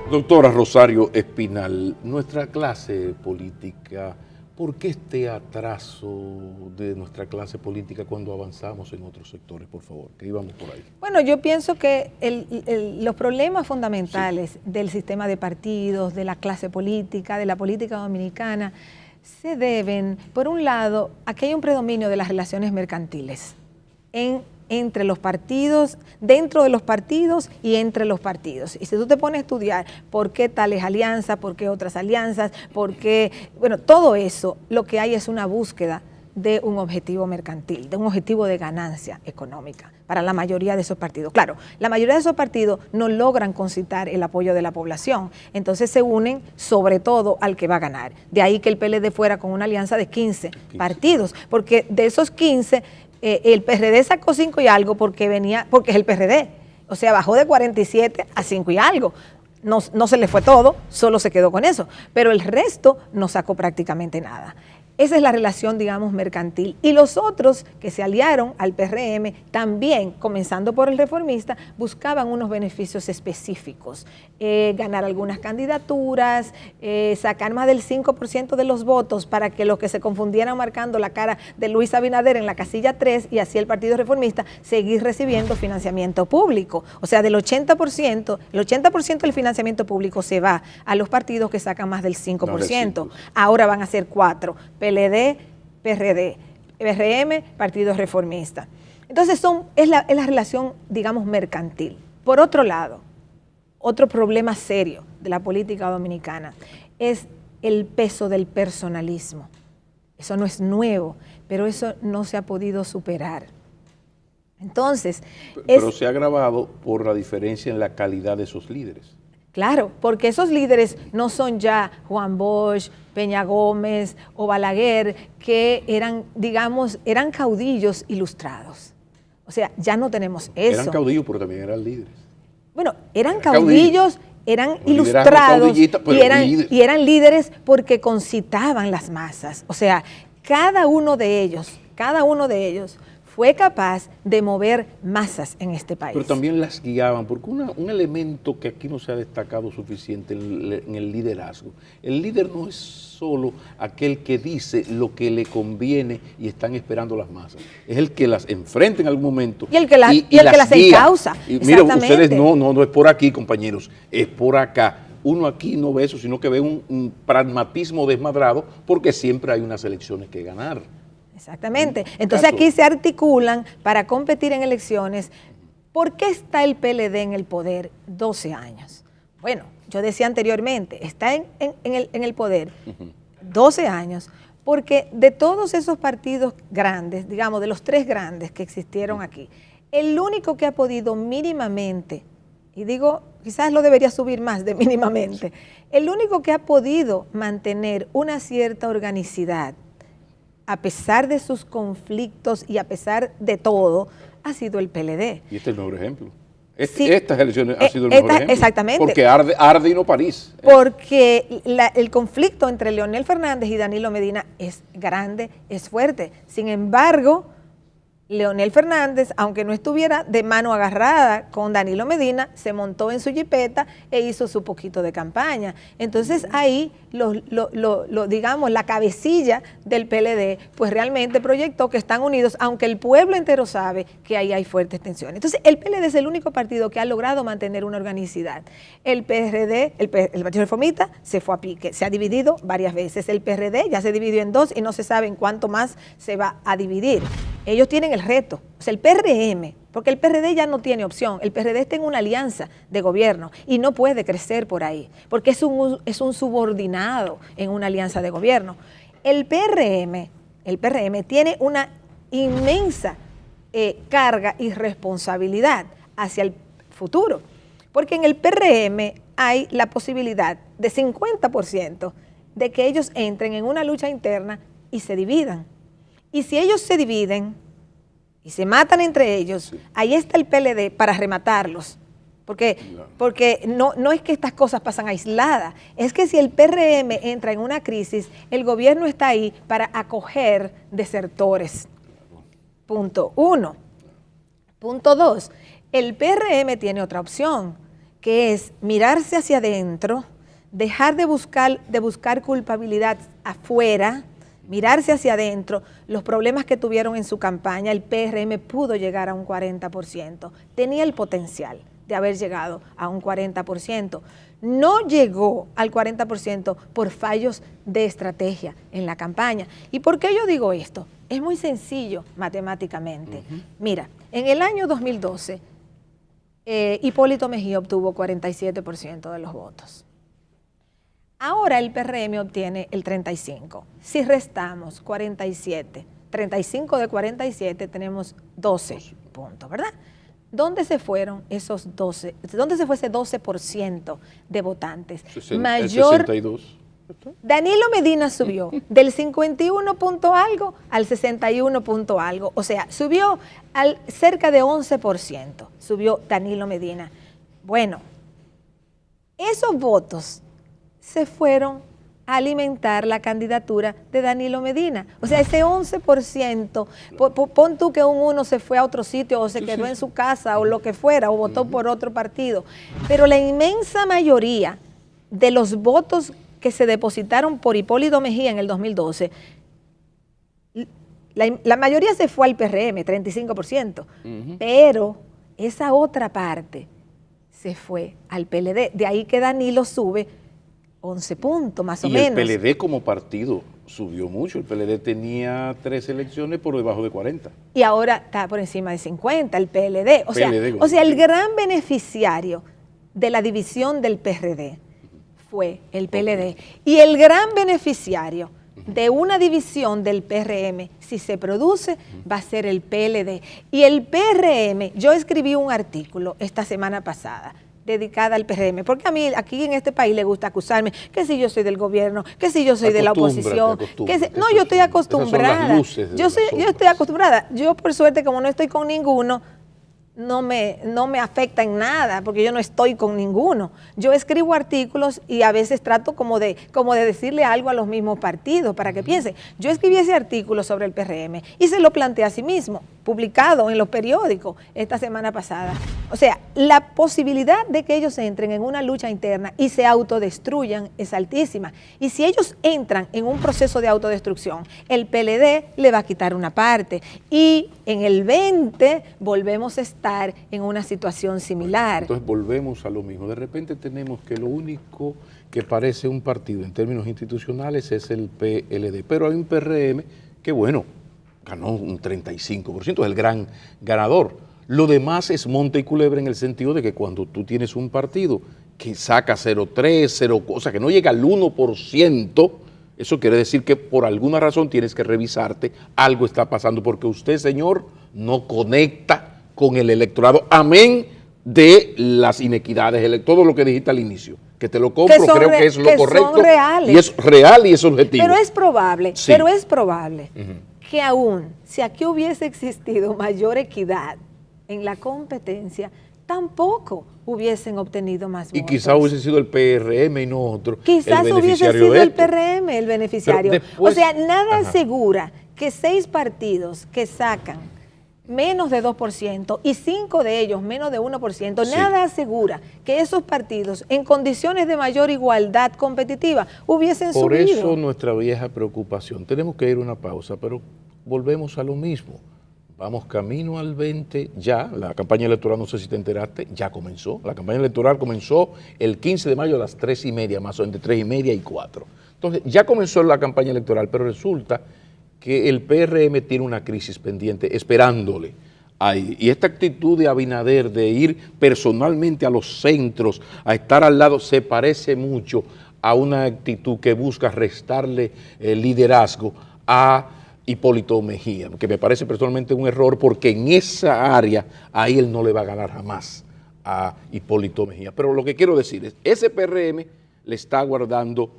Doctora Rosario Espinal, nuestra clase política, ¿por qué este atraso de nuestra clase política cuando avanzamos en otros sectores, por favor? Que íbamos por ahí. Bueno, yo pienso que los problemas fundamentales del sistema de partidos, de la clase política, de la política dominicana, se deben, por un lado, a que hay un predominio de las relaciones mercantiles entre los partidos, dentro de los partidos y entre los partidos. Y si tú te pones a estudiar por qué tales alianzas, por qué otras alianzas, por qué, bueno, todo eso, lo que hay es una búsqueda de un objetivo mercantil, de un objetivo de ganancia económica para la mayoría de esos partidos. Claro, la mayoría de esos partidos no logran concitar el apoyo de la población, entonces se unen sobre todo al que va a ganar. De ahí que el PLD fuera con una alianza de 15 partidos, porque de esos 15, el PRD sacó 5 y algo porque es el PRD, o sea, bajó de 47 a 5 y algo. No se le fue todo, solo se quedó con eso, pero el resto no sacó prácticamente nada. Esa es la relación, digamos, mercantil. Y los otros que se aliaron al PRM también, comenzando por el Reformista, buscaban unos beneficios específicos. Ganar algunas candidaturas, sacar más del 5% de los votos para que los que se confundieran marcando la cara de Luis Abinader en la casilla 3 y así el Partido Reformista seguir recibiendo financiamiento público. O sea, del 80%, el 80% del financiamiento público se va a los partidos que sacan más del 5%. Ahora van a ser 4. PLD, PRD, PRM, Partido Reformista. Entonces es la relación, digamos, mercantil. Por otro lado, otro problema serio de la política dominicana es el peso del personalismo. Eso no es nuevo, pero eso no se ha podido superar. Entonces, pero se ha agravado por la diferencia en la calidad de esos líderes. Claro, porque esos líderes no son ya Juan Bosch, Peña Gómez o Balaguer, que eran, digamos, eran caudillos ilustrados. O sea, ya no tenemos eso. Eran caudillos, pero también eran líderes. Bueno, eran caudillos, eran ilustrados y eran líderes porque concitaban las masas. O sea, cada uno de ellos fue capaz de mover masas en este país. Pero también las guiaban, porque un elemento que aquí no se ha destacado suficiente en el liderazgo. El líder no es solo aquel que dice lo que le conviene y están esperando las masas. Es el que las enfrenta en algún momento. Y el que las encausa. Y mira, ustedes no es por aquí, compañeros, es por acá. Uno aquí no ve eso, sino que ve un pragmatismo desmadrado, porque siempre hay unas elecciones que ganar. Exactamente. Entonces aquí se articulan para competir en elecciones. ¿Por qué está el PLD en el poder 12 años? Bueno, yo decía anteriormente, está en el poder 12 años porque de todos esos partidos grandes, digamos, de los 3 grandes que existieron aquí, el único que ha podido mínimamente, y digo, quizás lo debería subir más de mínimamente, el único que ha podido mantener una cierta organicidad, a pesar de sus conflictos y a pesar de todo, ha sido el PLD. Y este es el mejor ejemplo. Estas elecciones han sido el mejor ejemplo. Exactamente. Porque arde y no París. Porque el conflicto entre Leonel Fernández y Danilo Medina es grande, es fuerte. Sin embargo, Leonel Fernández, aunque no estuviera de mano agarrada con Danilo Medina, se montó en su jipeta e hizo su poquito de campaña. Entonces ahí, digamos, la cabecilla del PLD, pues realmente proyectó que están unidos, aunque el pueblo entero sabe que ahí hay fuertes tensiones. Entonces el PLD es el único partido que ha logrado mantener una organicidad. El PRD, el Partido Reformista, se fue a pique, se ha dividido varias veces. El PRD ya se dividió en 2 y no se sabe en cuánto más se va a dividir. Ellos tienen el reto, o sea, el PRM, porque el PRD ya no tiene opción, el PRD está en una alianza de gobierno y no puede crecer por ahí, porque es un subordinado en una alianza de gobierno. El PRM tiene una inmensa carga y responsabilidad hacia el futuro, porque en el PRM hay la posibilidad de 50% de que ellos entren en una lucha interna y se dividan. Y si ellos se dividen y se matan entre ellos, ahí está el PLD para rematarlos. Porque no es que estas cosas pasan aisladas, es que si el PRM entra en una crisis, el gobierno está ahí para acoger desertores. Punto 1. Punto 2, el PRM tiene otra opción, que es mirarse hacia adentro, dejar de buscar culpabilidad afuera, mirarse hacia adentro, los problemas que tuvieron en su campaña. El PRM pudo llegar a un 40%, tenía el potencial de haber llegado a un 40%. No llegó al 40% por fallos de estrategia en la campaña. ¿Y por qué yo digo esto? Es muy sencillo matemáticamente. Mira, en el año 2012, Hipólito Mejía obtuvo 47% de los votos. Ahora el PRM obtiene el 35%. Si restamos 47, 35 de 47, tenemos 12 puntos, ¿verdad? ¿Dónde se fueron esos 12? ¿Dónde se fue ese 12% de votantes? Mayor. 62. Danilo Medina subió del 51 punto algo al 61 punto algo. O sea, subió al cerca de 11%. Subió Danilo Medina. Bueno, esos votos se fueron a alimentar la candidatura de Danilo Medina. O sea, ese 11%, pon tú que uno se fue a otro sitio o se quedó en su casa o lo que fuera, o votó por otro partido. Pero la inmensa mayoría de los votos que se depositaron por Hipólito Mejía en el 2012, la mayoría se fue al PRM, 35%, pero esa otra parte se fue al PLD. De ahí que Danilo sube 11 puntos, más o menos. Y el PLD como partido subió mucho. El PLD tenía 3 elecciones por debajo de 40. Y ahora está por encima de 50, el PLD. O sea, el gran beneficiario de la división del PRD fue el PLD. Y el gran beneficiario de una división del PRM, si se produce, va a ser el PLD. Y el PRM, yo escribí un artículo esta semana pasada dedicada al PRM, porque a mí aquí en este país le gusta acusarme que si yo soy del gobierno, que si yo soy de la oposición, no, yo estoy acostumbrada. Yo estoy acostumbrada. Yo por suerte, como no estoy con ninguno, no me afecta en nada, porque yo no estoy con ninguno. Yo escribo artículos y a veces trato como de decirle algo a los mismos partidos para que piensen. Yo escribí ese artículo sobre el PRM y se lo planteé a sí mismo, publicado en los periódicos esta semana pasada. O sea, la posibilidad de que ellos entren en una lucha interna y se autodestruyan es altísima. Y si ellos entran en un proceso de autodestrucción, el PLD le va a quitar una parte. Y en el 20 volvemos a estar en una situación similar. Entonces volvemos a lo mismo. De repente tenemos que lo único que parece un partido en términos institucionales es el PLD. Pero hay un PRM que, bueno, ganó un 35%, es el gran ganador. Lo demás es monte y culebra en el sentido de que cuando tú tienes un partido que saca 0,3, 0, o sea, que no llega al 1%, eso quiere decir que por alguna razón tienes que revisarte, algo está pasando, porque usted, señor, no conecta con el electorado, amén de las inequidades, todo lo que dijiste al inicio, que te lo compro, creo que es lo correcto. Son reales. Y es real y es objetivo. Pero es probable, que aún si aquí hubiese existido mayor equidad en la competencia, tampoco hubiesen obtenido más votos. Y quizás hubiese sido el PRM y no otro. Quizás hubiese sido el PRM el beneficiario. Después, o sea, nada asegura que 6 partidos que sacan menos de 2% y 5 de ellos menos de 1%, nada asegura que esos partidos en condiciones de mayor igualdad competitiva hubiesen subido. Por eso nuestra vieja preocupación. Tenemos que ir a una pausa, pero volvemos a lo mismo. Vamos camino al 20, ya, la campaña electoral, no sé si te enteraste, ya comenzó. La campaña electoral comenzó el 15 de mayo a las 3:30, más o menos, entre 3:30 y 4. Entonces, ya comenzó la campaña electoral, pero resulta que el PRM tiene una crisis pendiente, esperándole ahí. Y esta actitud de Abinader de ir personalmente a los centros, a estar al lado, se parece mucho a una actitud que busca restarle el liderazgo a Hipólito Mejía, que me parece personalmente un error, porque en esa área ahí él no le va a ganar jamás a Hipólito Mejía. Pero lo que quiero decir es, ese PRM le está guardando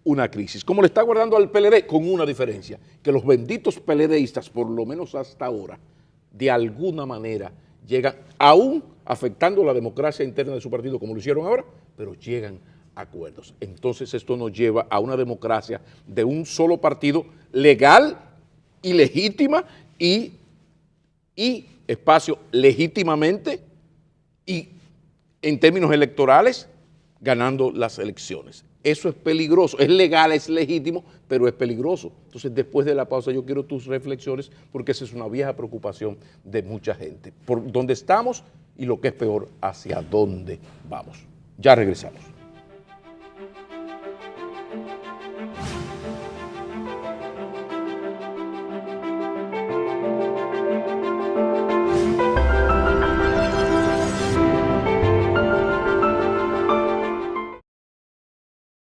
una crisis, como le está guardando al PLD, con una diferencia, que los benditos PLDistas, por lo menos hasta ahora, de alguna manera llegan, aún afectando la democracia interna de su partido, como lo hicieron ahora, pero llegan a acuerdos. Entonces esto nos lleva a una democracia de un solo partido legal y legítima y espacio legítimamente y en términos electorales, ganando las elecciones. Eso es peligroso, es legal, es legítimo, pero es peligroso. Entonces, después de la pausa, yo quiero tus reflexiones, porque esa es una vieja preocupación de mucha gente. Por dónde estamos y lo que es peor, hacia dónde vamos. Ya regresamos.